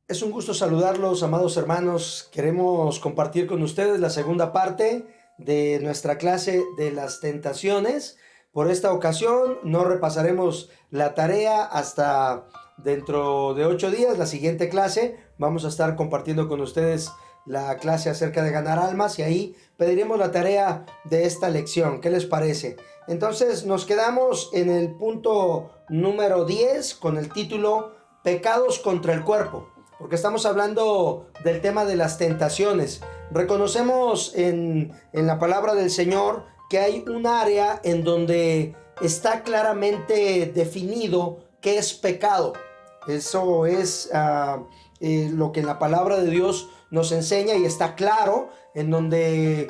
Es un gusto saludarlos, amados hermanos. Queremos compartir con ustedes la segunda parte de nuestra clase de las tentaciones. Por esta ocasión no repasaremos la tarea hasta dentro de 8 días, la siguiente clase. Vamos a estar compartiendo con ustedes la clase acerca de ganar almas y ahí pediremos la tarea de esta lección. ¿Qué les parece? Entonces nos quedamos en el punto número 10 con el título Pecados contra el cuerpo, porque estamos hablando del tema de las tentaciones. Reconocemos en la palabra del Señor que hay un área en donde está claramente definido qué es pecado. Eso es lo que la palabra de Dios nos enseña y está claro en donde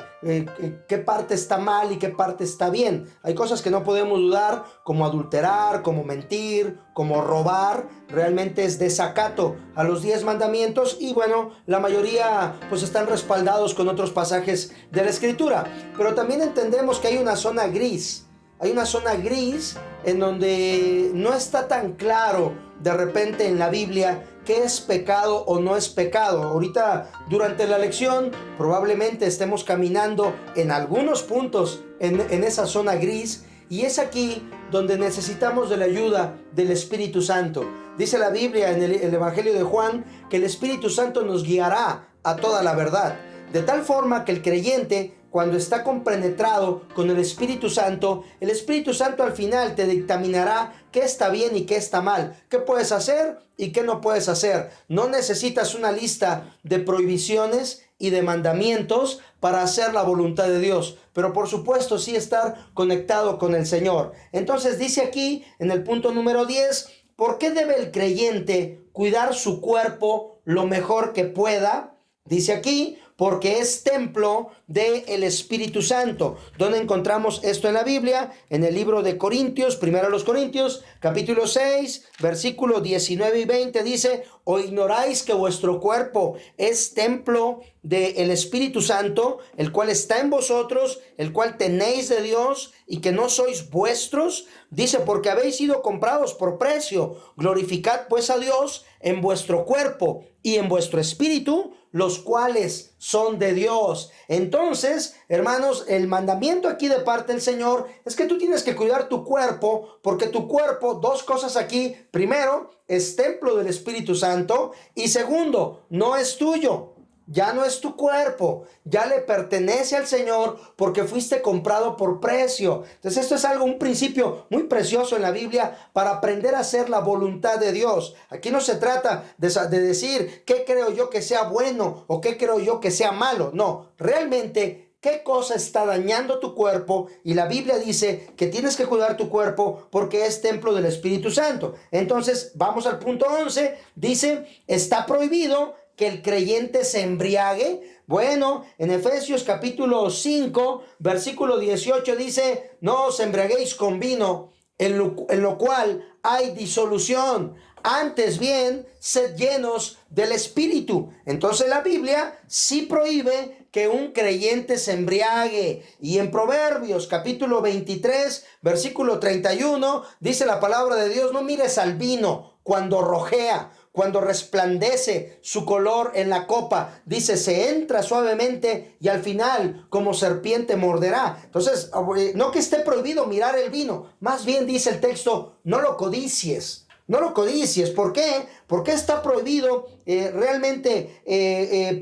qué parte está mal y qué parte está bien. Hay cosas que no podemos dudar, como adulterar, como mentir, como robar. Realmente es desacato a los 10 mandamientos y bueno, la mayoría pues están respaldados con otros pasajes de la Escritura. Pero también entendemos que hay una zona gris. Hay una zona gris en donde no está tan claro de repente en la Biblia qué es pecado o no es pecado. Ahorita durante la lección probablemente estemos caminando en algunos puntos en esa zona gris y es aquí donde necesitamos de la ayuda del Espíritu Santo. Dice la Biblia en el Evangelio de Juan que el Espíritu Santo nos guiará a toda la verdad. De tal forma que el creyente, cuando está compenetrado con el Espíritu Santo al final te dictaminará qué está bien y qué está mal, qué puedes hacer y qué no puedes hacer. No necesitas una lista de prohibiciones y de mandamientos para hacer la voluntad de Dios, pero por supuesto sí estar conectado con el Señor. Entonces dice aquí en el punto número 10, ¿por qué debe el creyente cuidar su cuerpo lo mejor que pueda? Dice aquí, porque es templo del Espíritu Santo. ¿Dónde encontramos esto en la Biblia? En el libro de Corintios, primero los Corintios, capítulo 6, versículos 19 y 20, dice, ¿o ignoráis que vuestro cuerpo es templo del Espíritu Santo, el cual está en vosotros, el cual tenéis de Dios, y que no sois vuestros? Dice, porque habéis sido comprados por precio. Glorificad pues a Dios en vuestro cuerpo y en vuestro espíritu, los cuales son de Dios. Entonces, hermanos, el mandamiento aquí de parte del Señor es que tú tienes que cuidar tu cuerpo, porque tu cuerpo, dos cosas aquí: primero, es templo del Espíritu Santo, y segundo, no es tuyo. Ya no es tu cuerpo, ya le pertenece al Señor porque fuiste comprado por precio. Entonces esto es un principio muy precioso en la Biblia para aprender a hacer la voluntad de Dios. Aquí no se trata de decir qué creo yo que sea bueno o qué creo yo que sea malo. No, realmente qué cosa está dañando tu cuerpo, y la Biblia dice que tienes que cuidar tu cuerpo porque es templo del Espíritu Santo. Entonces vamos al punto 11, dice, está prohibido que el creyente se embriague. Bueno, en Efesios capítulo 5, versículo 18 dice, no os embriaguéis con vino, en lo cual hay disolución. Antes bien, sed llenos del Espíritu. Entonces la Biblia sí prohíbe que un creyente se embriague. Y en Proverbios capítulo 23, versículo 31, dice la palabra de Dios, no mires al vino cuando rojea, cuando resplandece su color en la copa. Dice, se entra suavemente y al final como serpiente morderá. Entonces, no que esté prohibido mirar el vino, más bien dice el texto, no lo codicies. No lo codicies. ¿Por qué? Porque está prohibido realmente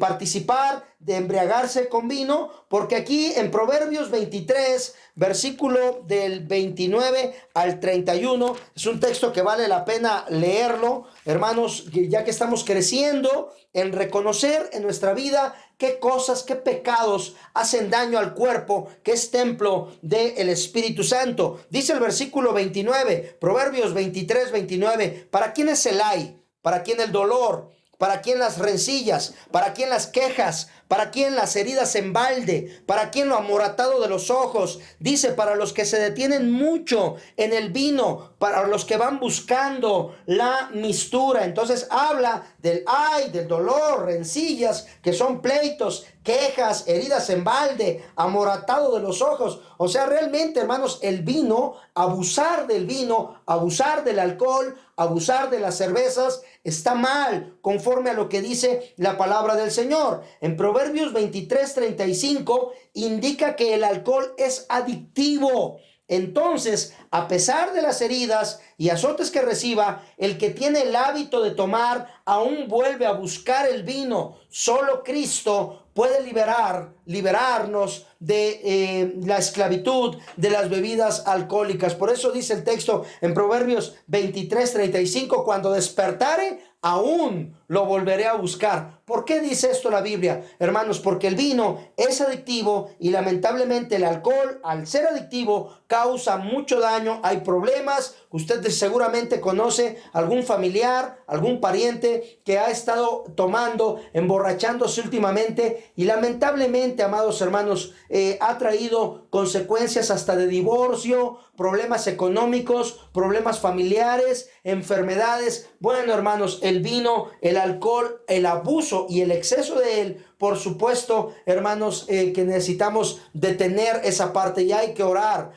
participar de embriagarse con vino, porque aquí en Proverbios 23, versículo del 29 al 31, es un texto que vale la pena leerlo, hermanos, ya que estamos creciendo en reconocer en nuestra vida qué cosas, qué pecados hacen daño al cuerpo, que es templo del Espíritu Santo. Dice el versículo 29, Proverbios 23, 29, ¿para quién es el ay? ¿Para quién el dolor? ¿Para quién las rencillas? ¿Para quién las quejas? ¿Para quién las heridas en balde? ¿Para quién lo amoratado de los ojos? Dice, para los que se detienen mucho en el vino, para los que van buscando la mistura. Entonces habla del ay, del dolor, rencillas, que son pleitos, quejas, heridas en balde, amoratado de los ojos. O sea, realmente, hermanos, el vino abusar del vino, abusar del alcohol, abusar de las cervezas, está mal, conforme a lo que dice la palabra del Señor. En Proverbios 23:35 indica que el alcohol es adictivo. Entonces, a pesar de las heridas y azotes que reciba, el que tiene el hábito de tomar aún vuelve a buscar el vino. Solo Cristo puede liberarnos de la esclavitud de las bebidas alcohólicas. Por eso dice el texto en Proverbios 23:35, cuando despertare, aún lo volveré a buscar. ¿Por qué dice esto la Biblia? Hermanos, porque el vino es adictivo y lamentablemente el alcohol, al ser adictivo, causa mucho daño. Hay problemas. Usted seguramente conoce algún familiar, algún pariente que ha estado tomando, emborrachándose últimamente y lamentablemente, amados hermanos, ha traído consecuencias hasta de divorcio, problemas económicos, problemas familiares, enfermedades. Bueno, hermanos, el vino, el alcohol, el abuso y el exceso de él, por supuesto, hermanos, que necesitamos detener esa parte y hay que orar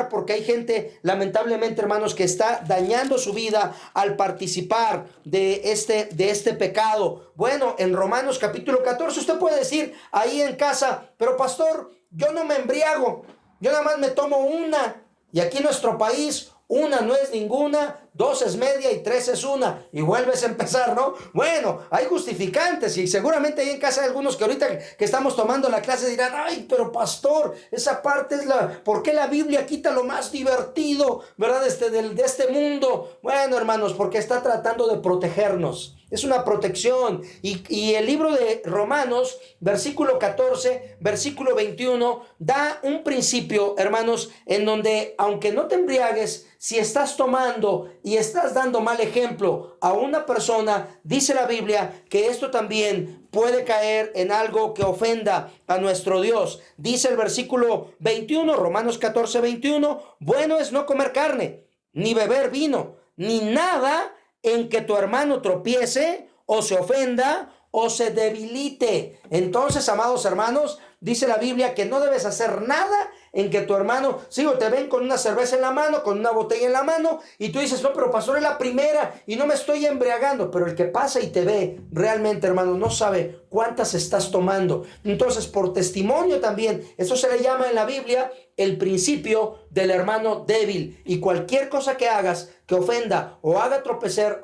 porque hay gente, lamentablemente, hermanos, que está dañando su vida al participar de este pecado. Bueno, en Romanos capítulo 14, usted puede decir ahí en casa, pero pastor, yo no me embriago, yo nada más me tomo una, y aquí en nuestro país, una no es ninguna, dos es media y tres es una. Y vuelves a empezar, ¿no? Bueno, hay justificantes y seguramente ahí en casa hay algunos que ahorita que estamos tomando la clase dirán, ay, pero pastor, esa parte es ¿por qué la Biblia quita lo más divertido, ¿verdad? De este mundo. Bueno, hermanos, porque está tratando de protegernos. Es una protección. Y el libro de Romanos, versículo 14, versículo 21, da un principio, hermanos, en donde aunque no te embriagues, si estás tomando y estás dando mal ejemplo a una persona, dice la Biblia que esto también puede caer en algo que ofenda a nuestro Dios. Dice el versículo 21, Romanos 14, 21, bueno es no comer carne, ni beber vino, ni nada en que tu hermano tropiece o se ofenda o se debilite. Entonces, amados hermanos, dice la Biblia que no debes hacer nada en que tu hermano, te ven con una cerveza en la mano, con una botella en la mano, y tú dices, no, pero pastor, es la primera y no me estoy embriagando. Pero el que pasa y te ve, realmente, hermano, no sabe cuántas estás tomando. Entonces, por testimonio también, eso se le llama en la Biblia el principio del hermano débil. Y cualquier cosa que hagas que ofenda o haga tropezar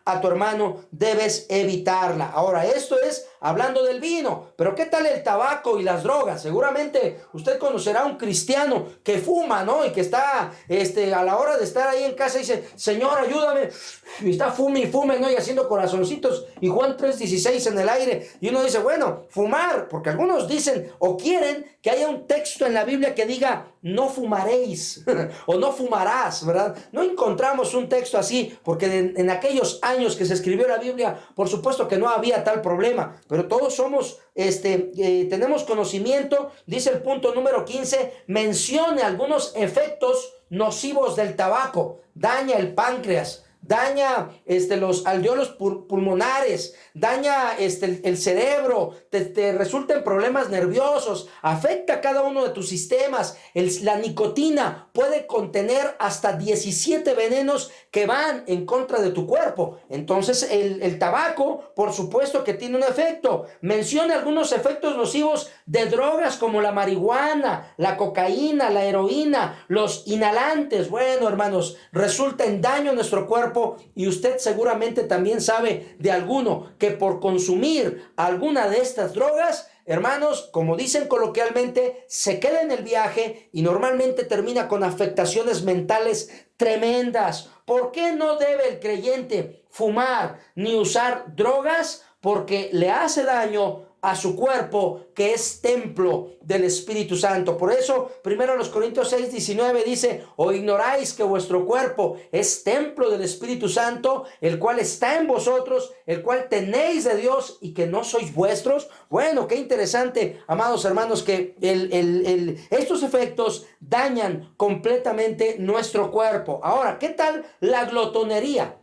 a tu hermano, debes evitarla. Ahora, esto es hablando del vino, pero ¿qué tal el tabaco y las drogas? Seguramente usted conocerá a un cristiano que fuma, ¿no? Y que está a la hora de estar ahí en casa y dice, Señor, ayúdame. Y está fume y fume, ¿no? Y haciendo corazoncitos y Juan 3:16 en el aire. Y uno dice, bueno, fumar, porque algunos dicen o quieren que haya un texto en la Biblia que diga, no fumaréis o no fumarás, ¿verdad? No encontramos un texto así, porque en aquellos años que se escribió la Biblia, por supuesto que no había tal problema, pero todos somos, tenemos conocimiento. Dice el punto número 15, mencione algunos efectos nocivos del tabaco. Daña el páncreas, daña los alveolos pulmonares, daña el cerebro, te resulta en problemas nerviosos, afecta cada uno de tus sistemas. La nicotina puede contener hasta 17 venenos que van en contra de tu cuerpo. Entonces el tabaco, por supuesto que tiene un efecto. Menciona algunos efectos nocivos de drogas como la marihuana, la cocaína, la heroína, los inhalantes. Bueno, hermanos, resulta en daño a nuestro cuerpo, y usted seguramente también sabe de alguno que por consumir alguna de estas drogas, hermanos, como dicen coloquialmente, se queda en el viaje y normalmente termina con afectaciones mentales tremendas. ¿Por qué no debe el creyente fumar ni usar drogas? Porque le hace daño a su cuerpo, que es templo del Espíritu Santo. Por eso, 1 Corintios 6:19 dice, o ignoráis que vuestro cuerpo es templo del Espíritu Santo, el cual está en vosotros, el cual tenéis de Dios y que no sois vuestros. Bueno, qué interesante, amados hermanos, que estos efectos dañan completamente nuestro cuerpo. Ahora, ¿qué tal la glotonería,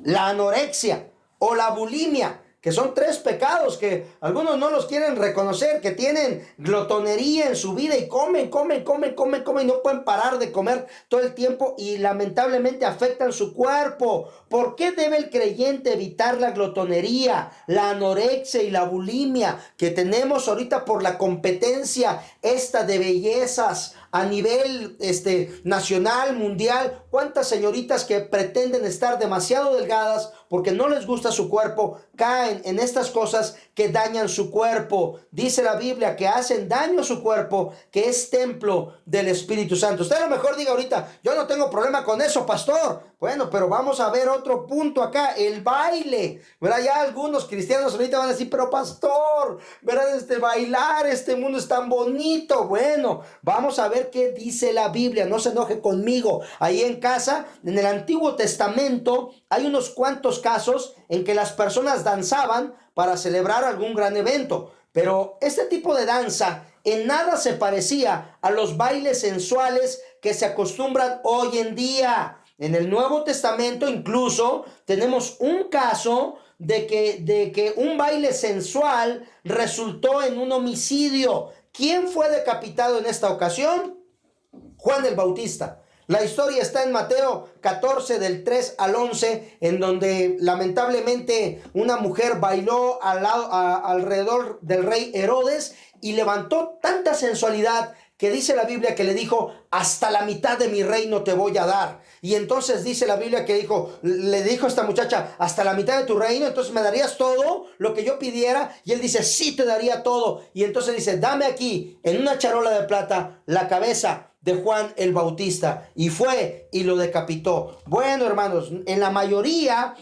la anorexia o la bulimia? que son 3 pecados que algunos no los quieren reconocer, que tienen glotonería en su vida y comen y no pueden parar de comer todo el tiempo y lamentablemente afectan su cuerpo. ¿Por qué debe el creyente evitar la glotonería, la anorexia y la bulimia que tenemos ahorita por la competencia esta de bellezas a nivel nacional, mundial? ¿Cuántas señoritas que pretenden estar demasiado delgadas porque no les gusta su cuerpo caen en estas cosas que dañan su cuerpo? Dice la Biblia que hacen daño a su cuerpo, que es templo del Espíritu Santo. Usted a lo mejor diga ahorita, yo no tengo problema con eso, pastor. Bueno, pero vamos a ver otro punto acá, el baile. ¿Verdad? Ya algunos cristianos ahorita van a decir, pero pastor, ¿verdad? Bailar, este mundo es tan bonito. Bueno, vamos a ver qué dice la Biblia. No se enoje conmigo. Ahí en casa, en el Antiguo Testamento, hay unos cuantos casos en que las personas danzaban para celebrar algún gran evento. Pero este tipo de danza en nada se parecía a los bailes sensuales que se acostumbran hoy en día. En el Nuevo Testamento incluso tenemos un caso de que un baile sensual resultó en un homicidio. ¿Quién fue decapitado en esta ocasión? Juan el Bautista. La historia está en Mateo 14 del 3 al 11, en donde lamentablemente una mujer bailó alrededor del rey Herodes y levantó tanta sensualidad que dice la Biblia que le dijo, hasta la mitad de mi reino te voy a dar. Y entonces dice la Biblia que le dijo a esta muchacha, hasta la mitad de tu reino, entonces me darías todo lo que yo pidiera. Y él dice, sí te daría todo. Y entonces dice, dame aquí en una charola de plata la cabeza de Juan el Bautista, y fue y lo decapitó. Bueno, hermanos, en la mayoría,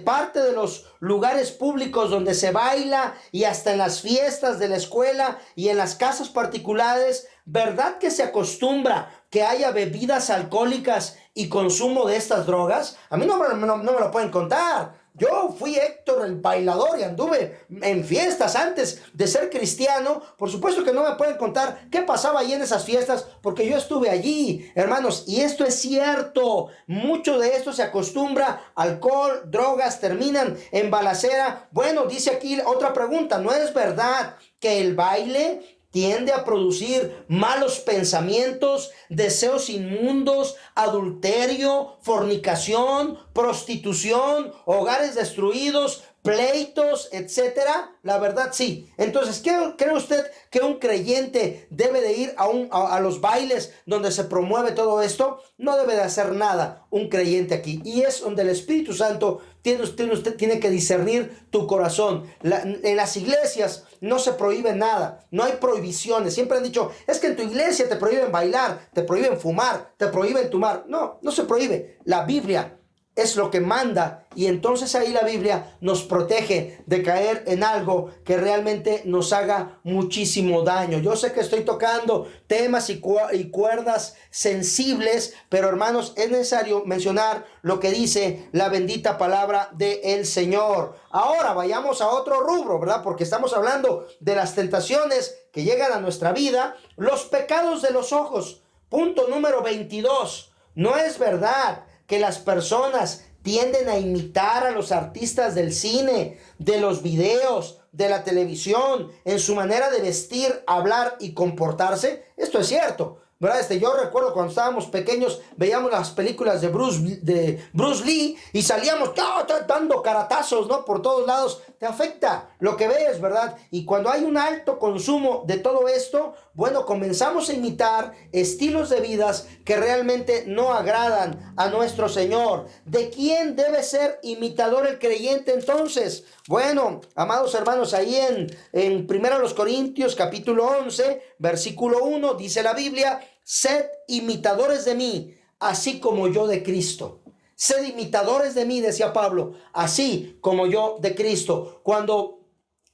parte de los lugares públicos donde se baila y hasta en las fiestas de la escuela y en las casas particulares, ¿verdad que se acostumbra que haya bebidas alcohólicas y consumo de estas drogas? A mí no me lo pueden contar. Yo fui Héctor el bailador y anduve en fiestas antes de ser cristiano. Por supuesto que no me pueden contar qué pasaba ahí en esas fiestas, porque yo estuve allí, hermanos. Y esto es cierto. Mucho de esto se acostumbra. Alcohol, drogas, terminan en balacera. Bueno, dice aquí otra pregunta. ¿No es verdad que el baile tiende a producir malos pensamientos, deseos inmundos, adulterio, fornicación, prostitución, hogares destruidos, pleitos, etcétera? La verdad, sí. Entonces, ¿cree usted que un creyente debe de ir a los bailes donde se promueve todo esto? No debe de hacer nada un creyente aquí. Y es donde el Espíritu Santo usted tiene que discernir tu corazón. En las iglesias no se prohíbe nada, no hay prohibiciones. Siempre han dicho, es que en tu iglesia te prohíben bailar, te prohíben fumar, te prohíben tomar. No, no se prohíbe. La Biblia es lo que manda, y entonces ahí la Biblia nos protege de caer en algo que realmente nos haga muchísimo daño. Yo sé que estoy tocando temas y cuerdas sensibles, pero hermanos, es necesario mencionar lo que dice la bendita palabra del Señor. Ahora vayamos a otro rubro, ¿verdad? Porque estamos hablando de las tentaciones que llegan a nuestra vida, los pecados de los ojos. Punto número 22. No es verdad que las personas tienden a imitar a los artistas del cine, de los videos, de la televisión, en su manera de vestir, hablar y comportarse. Esto es cierto, ¿verdad? Yo recuerdo cuando estábamos pequeños, veíamos las películas de Bruce Lee y salíamos dando caratazos, ¿no? Por todos lados. Te afecta lo que ves, ¿verdad? Y cuando hay un alto consumo de todo esto, bueno, comenzamos a imitar estilos de vidas que realmente no agradan a nuestro Señor. ¿De quién debe ser imitador el creyente entonces? Bueno, amados hermanos, ahí en 1 Corintios capítulo 11, versículo 1, dice la Biblia, sed imitadores de mí, así como yo de Cristo. Sed imitadores de mí, decía Pablo, así como yo de Cristo. Cuando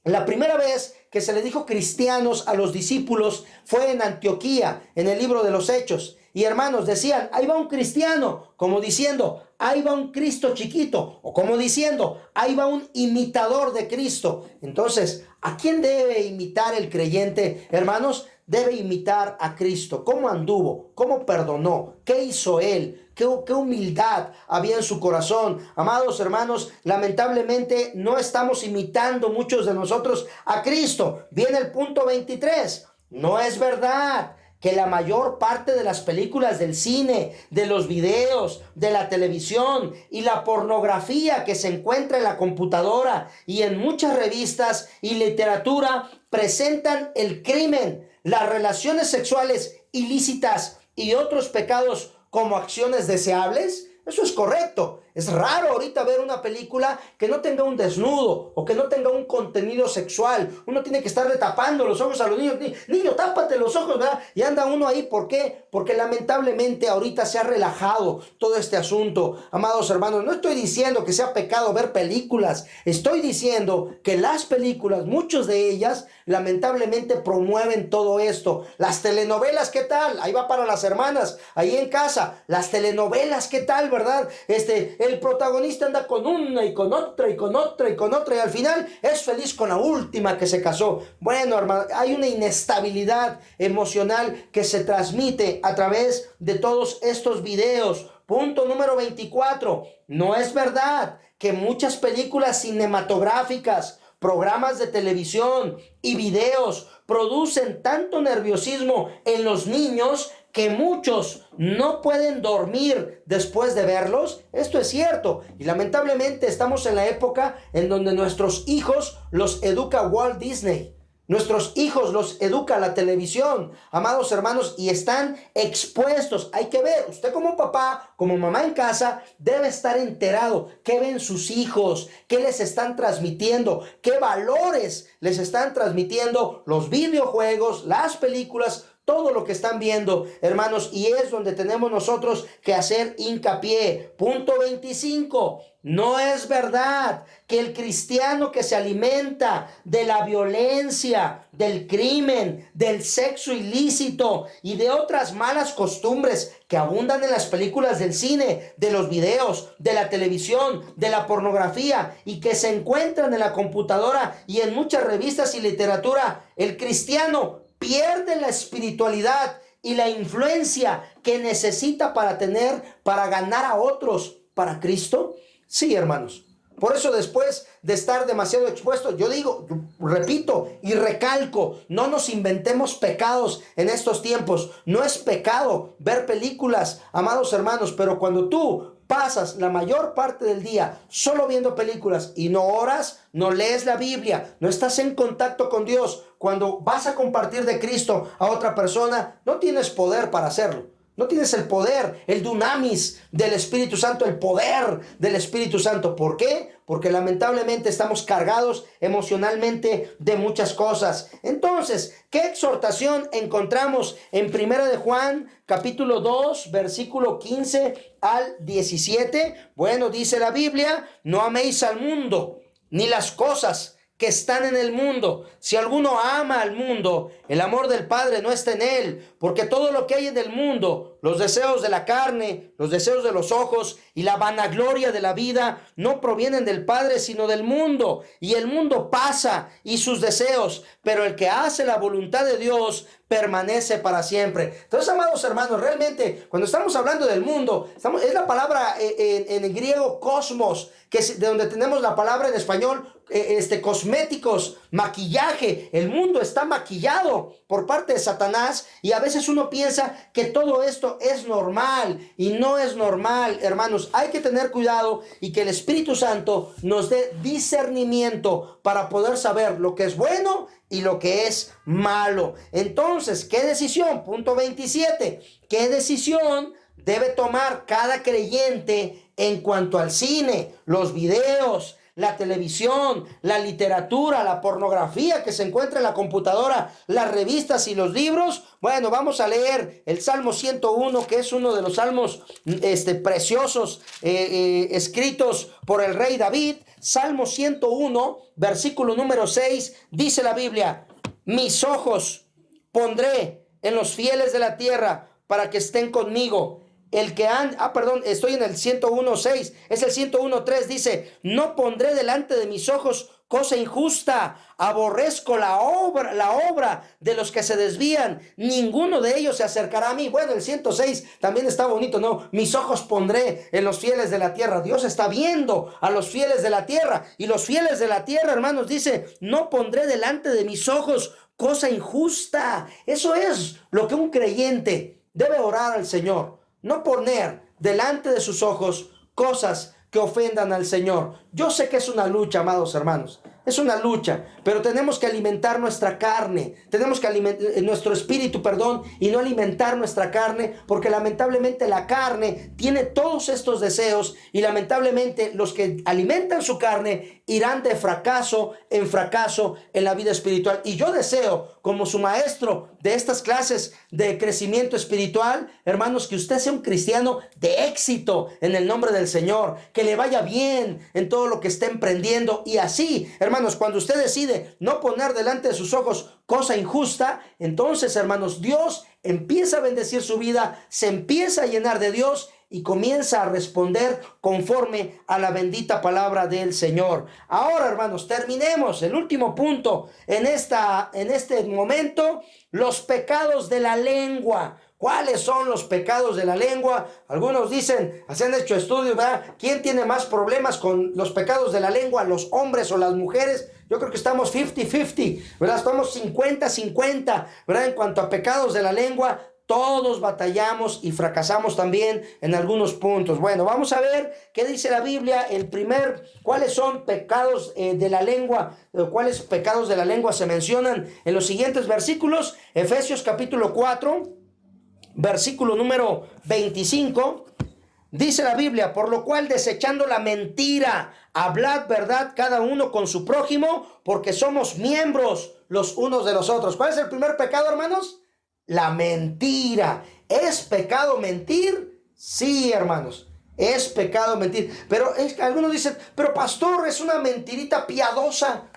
la primera vez que se le dijo cristianos a los discípulos fue en Antioquía, en el libro de los Hechos. Y hermanos, decían, ahí va un cristiano, como diciendo, ahí va un Cristo chiquito, o como diciendo, ahí va un imitador de Cristo. Entonces, ¿a quién debe imitar el creyente? Hermanos, debe imitar a Cristo. ¿Cómo anduvo? ¿Cómo perdonó? ¿Qué hizo Él? ¿Qué humildad había en su corazón? Amados hermanos, lamentablemente no estamos imitando muchos de nosotros a Cristo. Viene el punto 23. No es verdad que la mayor parte de las películas del cine, de los videos, de la televisión y la pornografía que se encuentra en la computadora y en muchas revistas y literatura presentan el crimen, las relaciones sexuales ilícitas y otros pecados como acciones deseables? Eso es correcto. Es raro ahorita ver una película que no tenga un desnudo o que no tenga un contenido sexual. Uno tiene que estarle tapando los ojos a los niños. Niño, tápate los ojos, ¿verdad? Y anda uno ahí. ¿Por qué? Porque lamentablemente ahorita se ha relajado todo este asunto. Amados hermanos, no estoy diciendo que sea pecado ver películas. Estoy diciendo que las películas, muchas de ellas, lamentablemente promueven todo esto. Las telenovelas, ¿qué tal? Ahí va para las hermanas, ahí en casa. Las telenovelas, ¿qué tal, verdad? El protagonista anda con una y con otra y con otra y con otra y al final es feliz con la última que se casó. Bueno, hermano, hay una inestabilidad emocional que se transmite a través de todos estos videos. Punto número 24. No es verdad que muchas películas cinematográficas, programas de televisión y videos producen tanto nerviosismo en los niños que muchos no pueden dormir después de verlos. Esto es cierto y lamentablemente estamos en la época en donde nuestros hijos los educa Walt Disney. Nuestros hijos los educa la televisión, amados hermanos, y están expuestos. Hay que ver, usted como papá, como mamá en casa, debe estar enterado qué ven sus hijos, qué les están transmitiendo, qué valores les están transmitiendo los videojuegos, las películas, todo lo que están viendo, hermanos, y es donde tenemos nosotros que hacer hincapié. Punto 25. No es verdad que el cristiano que se alimenta de la violencia, del crimen, del sexo ilícito y de otras malas costumbres que abundan en las películas del cine, de los videos, de la televisión, de la pornografía y que se encuentran en la computadora y en muchas revistas y literatura, el cristiano pierde la espiritualidad y la influencia que necesita para ganar a otros para Cristo. Sí, hermanos. Por eso después de estar demasiado expuestos, yo digo, repito y recalco, no nos inventemos pecados en estos tiempos. No es pecado ver películas, amados hermanos, pero cuando tú pasas la mayor parte del día solo viendo películas y no oras, no lees la Biblia, no estás en contacto con Dios, cuando vas a compartir de Cristo a otra persona, no tienes poder para hacerlo. No tienes el poder, el dunamis del Espíritu Santo, el poder del Espíritu Santo. ¿Por qué? Porque lamentablemente estamos cargados emocionalmente de muchas cosas. Entonces, ¿qué exhortación encontramos en 1 de Juan, capítulo 2, versículo 15 al 17? Bueno, dice la Biblia, no améis al mundo, ni las cosas que están en el mundo. Si alguno ama al mundo, el amor del Padre no está en él, porque todo lo que hay en el mundo, los deseos de la carne, los deseos de los ojos y la vanagloria de la vida, no provienen del Padre, sino del mundo. Y el mundo pasa y sus deseos, pero el que hace la voluntad de Dios permanece para siempre. Entonces, amados hermanos, realmente cuando estamos hablando del mundo, es la palabra en el griego cosmos, que es de donde tenemos la palabra en español cosméticos, maquillaje. El mundo está maquillado por parte de Satanás y a veces uno piensa que todo esto es normal y no es normal, hermanos. Hay que tener cuidado y que el Espíritu Santo nos dé discernimiento para poder saber lo que es bueno y lo que es malo. Entonces, ¿qué decisión? Punto 27. ¿Qué decisión debe tomar cada creyente en cuanto al cine, los videos, la televisión, la literatura, la pornografía que se encuentra en la computadora, las revistas y los libros? Bueno, vamos a leer el Salmo 101, que es uno de los salmos preciosos escritos por el rey David. Salmo 101, versículo número 6, dice la Biblia: mis ojos pondré en los fieles de la tierra para que estén conmigo. estoy en el 101.6, es el 101.3, dice, no pondré delante de mis ojos cosa injusta, aborrezco la obra de los que se desvían, ninguno de ellos se acercará a mí. Bueno, el 106 también está bonito, ¿no? Mis ojos pondré en los fieles de la tierra. Dios está viendo a los fieles de la tierra, y los fieles de la tierra, hermanos, dice, no pondré delante de mis ojos cosa injusta. Eso es lo que un creyente debe orar al Señor, no poner delante de sus ojos cosas que ofendan al Señor. Yo sé que es una lucha, amados hermanos, es una lucha, pero tenemos que alimentar nuestra carne, tenemos que alimentar nuestro espíritu, y no alimentar nuestra carne, porque lamentablemente la carne tiene todos estos deseos, y lamentablemente los que alimentan su carne irán de fracaso en la vida espiritual. Y yo deseo, como su maestro de estas clases de crecimiento espiritual, hermanos, que usted sea un cristiano de éxito en el nombre del Señor, que le vaya bien en todo lo que esté emprendiendo. Y así, hermanos, cuando usted decide no poner delante de sus ojos cosa injusta, entonces, hermanos, Dios empieza a bendecir su vida, se empieza a llenar de Dios y comienza a responder conforme a la bendita palabra del Señor. Ahora, hermanos, terminemos el último punto en este momento: los pecados de la lengua. ¿Cuáles son los pecados de la lengua? Algunos dicen, se han hecho estudios, ¿verdad? ¿Quién tiene más problemas con los pecados de la lengua, los hombres o las mujeres? Yo creo que estamos 50-50, ¿verdad? Estamos 50-50, ¿verdad? En cuanto a pecados de la lengua, todos batallamos y fracasamos también en algunos puntos. Bueno, vamos a ver qué dice la Biblia. ¿Cuáles son pecados de la lengua? ¿Cuáles pecados de la lengua se mencionan en los siguientes versículos? Efesios capítulo 4, versículo número 25. Dice la Biblia: por lo cual, desechando la mentira, hablad verdad cada uno con su prójimo, porque somos miembros los unos de los otros. ¿Cuál es el primer pecado, hermanos? La mentira. ¿Es pecado mentir? Sí, hermanos, es pecado mentir. Pero algunos dicen, pero pastor, es una mentirita piadosa.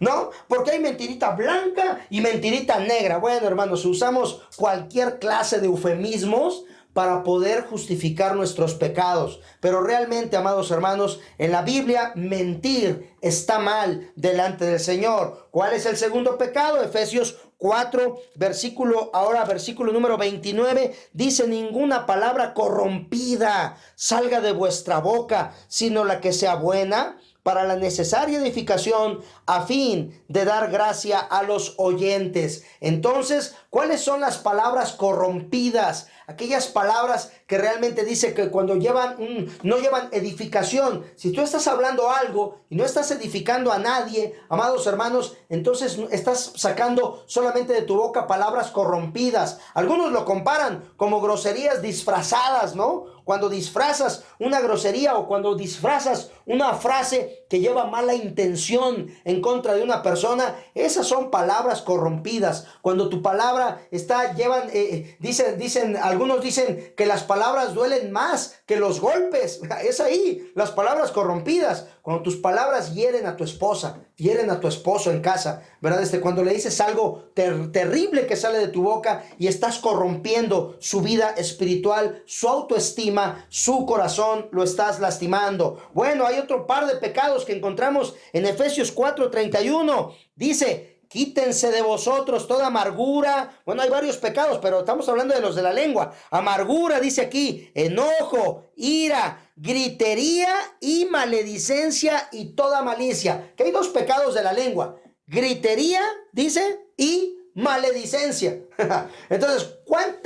¿No? Porque hay mentirita blanca y mentirita negra. Bueno, hermanos, usamos cualquier clase de eufemismos para poder justificar nuestros pecados. Pero realmente, amados hermanos, en la Biblia mentir está mal delante del Señor. ¿Cuál es el segundo pecado? Efesios 4, versículo número 29, dice: ninguna palabra corrompida salga de vuestra boca, sino la que sea buena para la necesaria edificación, a fin de dar gracia a los oyentes. Entonces, ¿cuáles son las palabras corrompidas? Aquellas palabras que realmente dice que cuando no llevan edificación. Si tú estás hablando algo y no estás edificando a nadie, amados hermanos, entonces estás sacando solamente de tu boca palabras corrompidas. Algunos lo comparan como groserías disfrazadas, ¿no? Cuando disfrazas una grosería o cuando disfrazas una frase que lleva mala intención en contra de una persona, esas son palabras corrompidas. Cuando tu palabra algunos dicen que las palabras duelen más que los golpes. Es ahí, las palabras corrompidas. Cuando tus palabras hieren a tu esposa, hieren a tu esposo en casa, ¿verdad? Cuando le dices algo terrible que sale de tu boca y estás corrompiendo su vida espiritual, su autoestima, su corazón, lo estás lastimando. Bueno, hay otro par de pecados que encontramos en Efesios 4:31. Dice: quítense de vosotros toda amargura. Bueno, hay varios pecados, pero estamos hablando de los de la lengua. Amargura, dice aquí, enojo, ira, gritería y maledicencia y toda malicia. Que hay dos pecados de la lengua: gritería, dice, y maledicencia. Entonces,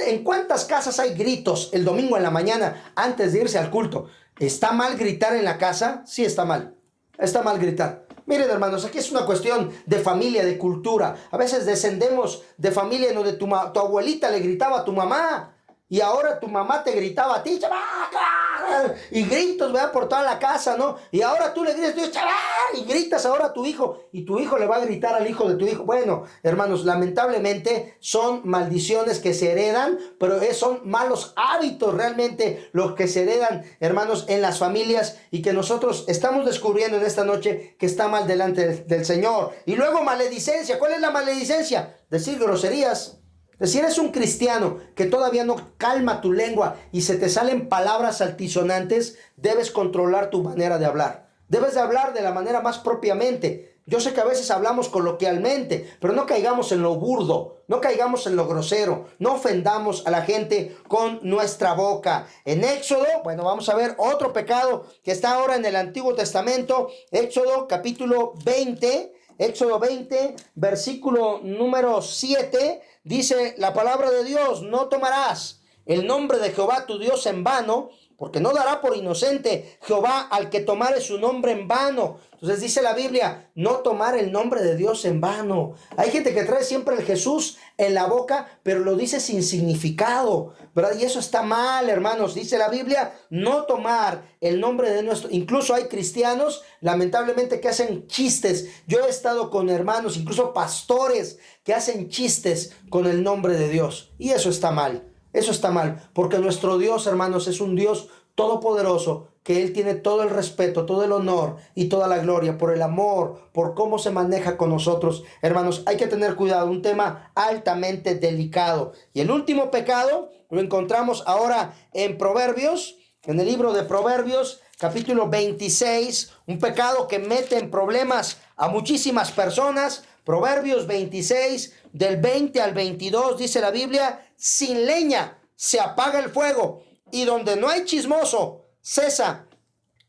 ¿en cuántas casas hay gritos el domingo en la mañana antes de irse al culto? ¿Está mal gritar en la casa? Sí, está mal. Está mal gritar. Miren, hermanos, aquí es una cuestión de familia, de cultura. A veces descendemos de familia en donde tu abuelita le gritaba a tu mamá y ahora tu mamá te gritaba a ti, ¡chavaca! Y gritos, ¿verdad? Por toda la casa, ¿no? Y ahora tú le gritas, ¡chavaca! Y gritas ahora a tu hijo y tu hijo le va a gritar al hijo de tu hijo. Bueno, hermanos, lamentablemente son maldiciones que se heredan, pero son malos hábitos realmente los que se heredan, hermanos, en las familias, y que nosotros estamos descubriendo en esta noche que está mal delante del Señor. Y luego maledicencia. ¿Cuál es la maledicencia? Decir groserías. Si eres un cristiano que todavía no calma tu lengua y se te salen palabras altisonantes, debes controlar tu manera de hablar. Debes de hablar de la manera más propiamente. Yo sé que a veces hablamos coloquialmente, pero no caigamos en lo burdo, no caigamos en lo grosero, no ofendamos a la gente con nuestra boca. En Éxodo, bueno, vamos a ver otro pecado que está ahora en el Antiguo Testamento, Éxodo capítulo 20, Éxodo 20, versículo número 7, dice la palabra de Dios: no tomarás el nombre de Jehová tu Dios en vano, porque no dará por inocente Jehová al que tomare su nombre en vano. Entonces dice la Biblia, no tomar el nombre de Dios en vano. Hay gente que trae siempre el Jesús en la boca, pero lo dice sin significado, ¿verdad? Y eso está mal, hermanos. Dice la Biblia, no tomar el nombre de nuestro... Incluso hay cristianos, lamentablemente, que hacen chistes. Yo he estado con hermanos, incluso pastores, que hacen chistes con el nombre de Dios. Y eso está mal. Eso está mal, porque nuestro Dios, hermanos, es un Dios todopoderoso, que Él tiene todo el respeto, todo el honor y toda la gloria por el amor, por cómo se maneja con nosotros. Hermanos, hay que tener cuidado, un tema altamente delicado. Y el último pecado lo encontramos ahora en Proverbios, en el libro de Proverbios, capítulo 26, un pecado que mete en problemas a muchísimas personas. Proverbios 26, del 20 al 22, dice la Biblia: sin leña se apaga el fuego, y donde no hay chismoso, cesa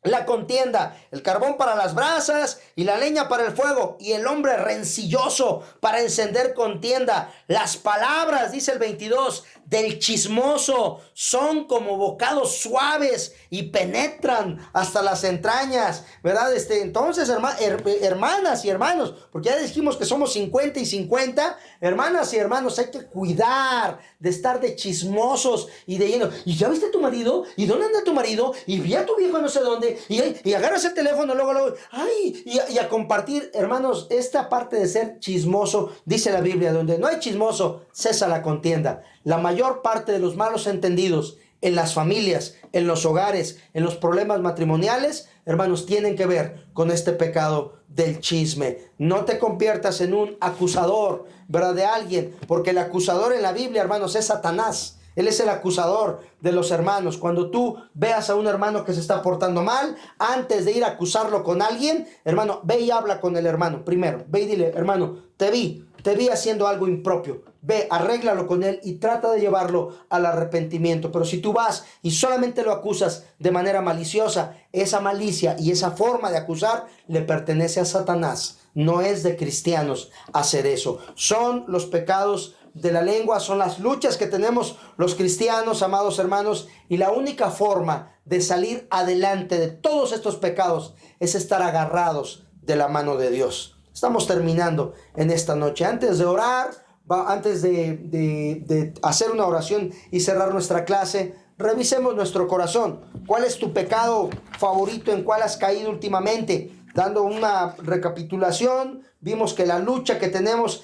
la contienda. El carbón para las brasas y la leña para el fuego, y el hombre rencilloso para encender contienda. Las palabras, dice el 22, del chismoso son como bocados suaves y penetran hasta las entrañas, ¿verdad? Entonces, hermanas y hermanos, porque ya dijimos que somos 50 y 50, hermanas y hermanos, hay que cuidar de estar de chismosos y de lleno. ¿Y ya viste a tu marido? ¿Y dónde anda tu marido? ¿Y vi a tu viejo no sé dónde? Y agarras el teléfono luego, ¡ay! Y a compartir, hermanos, esta parte de ser chismoso, dice la Biblia, donde no hay chismoso, cesa la contienda. La mayor parte de los malos entendidos en las familias, en los hogares, en los problemas matrimoniales, hermanos, tienen que ver con este pecado del chisme. No te conviertas en un acusador, ¿verdad?, de alguien, porque el acusador en la Biblia, hermanos, es Satanás. Él es el acusador de los hermanos. Cuando tú veas a un hermano que se está portando mal, antes de ir a acusarlo con alguien, hermano, ve y habla con el hermano primero. Ve y dile: hermano, te vi haciendo algo impropio. Ve, arréglalo con él y trata de llevarlo al arrepentimiento. Pero si tú vas y solamente lo acusas de manera maliciosa, esa malicia y esa forma de acusar le pertenece a Satanás. No es de cristianos hacer eso. Son los pecados de la lengua, son las luchas que tenemos los cristianos, amados hermanos, y la única forma de salir adelante de todos estos pecados es estar agarrados de la mano de Dios. Estamos terminando en esta noche. Antes de orar, antes de hacer una oración y cerrar nuestra clase, revisemos nuestro corazón. ¿Cuál es tu pecado favorito? ¿En cuál has caído últimamente? Dando una recapitulación, vimos que la lucha que tenemos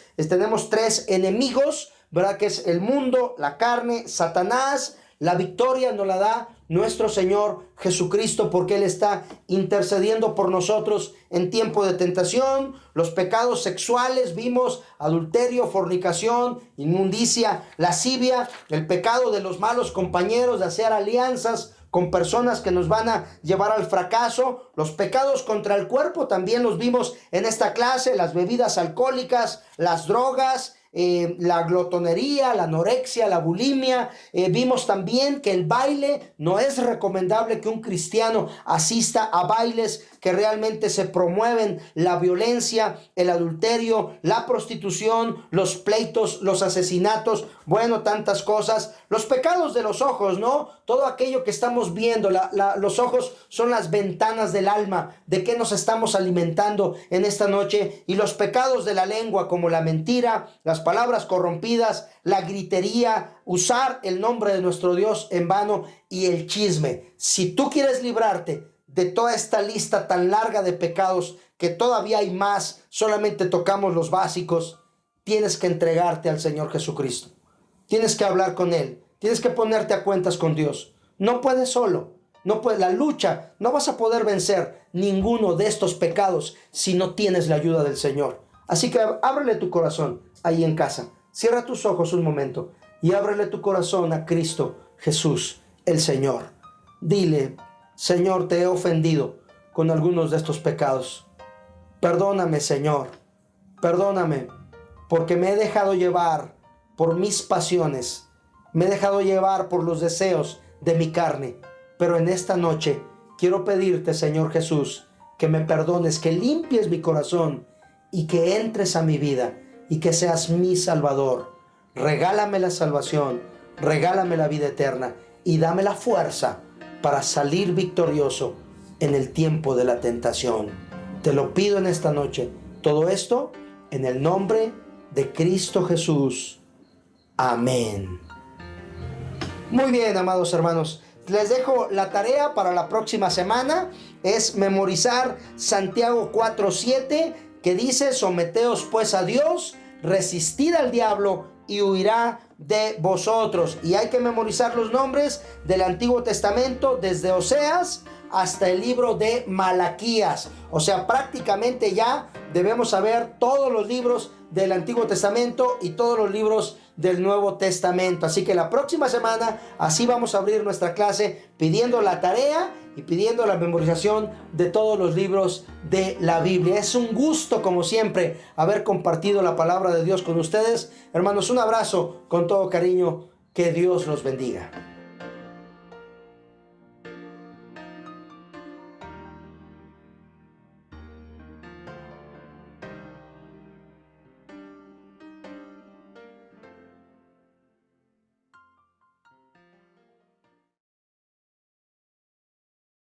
tres enemigos, ¿verdad? Que es el mundo, la carne, Satanás. La victoria nos la da nuestro Señor Jesucristo, porque Él está intercediendo por nosotros en tiempo de tentación. Los pecados sexuales, vimos adulterio, fornicación, inmundicia, lascivia, el pecado de los malos compañeros, de hacer alianzas con personas que nos van a llevar al fracaso. Los pecados contra el cuerpo también los vimos en esta clase: las bebidas alcohólicas, las drogas, la glotonería, la anorexia, la bulimia. Vimos también que el baile, no es recomendable que un cristiano asista a bailes que realmente se promueven la violencia, el adulterio, la prostitución, los pleitos, los asesinatos, bueno, tantas cosas. Los pecados de los ojos, ¿no? Todo aquello que estamos viendo, los ojos son las ventanas del alma, de qué nos estamos alimentando en esta noche. Y los pecados de la lengua, como la mentira, las palabras corrompidas, la gritería, usar el nombre de nuestro Dios en vano y el chisme. Si tú quieres librarte de toda esta lista tan larga de pecados, que todavía hay más, solamente tocamos los básicos, tienes que entregarte al Señor Jesucristo. Tienes que hablar con Él. Tienes que ponerte a cuentas con Dios. No puedes solo. No puedes, la lucha, no vas a poder vencer ninguno de estos pecados si no tienes la ayuda del Señor. Así que ábrele tu corazón ahí en casa. Cierra tus ojos un momento y ábrele tu corazón a Cristo Jesús, el Señor. Dile: Señor, te he ofendido con algunos de estos pecados. Perdóname, Señor. Perdóname, porque me he dejado llevar por mis pasiones. Me he dejado llevar por los deseos de mi carne. Pero en esta noche quiero pedirte, Señor Jesús, que me perdones, que limpies mi corazón y que entres a mi vida y que seas mi Salvador. Regálame la salvación, regálame la vida eterna y dame la fuerza para salir victorioso en el tiempo de la tentación. Te lo pido en esta noche. Todo esto en el nombre de Cristo Jesús. Amén. Muy bien, amados hermanos. Les dejo la tarea para la próxima semana. Es memorizar Santiago 4:7, que dice: someteos pues a Dios, resistid al diablo y huirá de vosotros. Y hay que memorizar los nombres del Antiguo Testamento desde Oseas hasta el libro de Malaquías. O sea, prácticamente ya debemos saber todos los libros del Antiguo Testamento y todos los libros del Nuevo Testamento. Así que la próxima semana así vamos a abrir nuestra clase, pidiendo la tarea y pidiendo la memorización de todos los libros de la Biblia. Es un gusto, como siempre, haber compartido la palabra de Dios con ustedes. Hermanos, un abrazo con todo cariño. Que Dios los bendiga.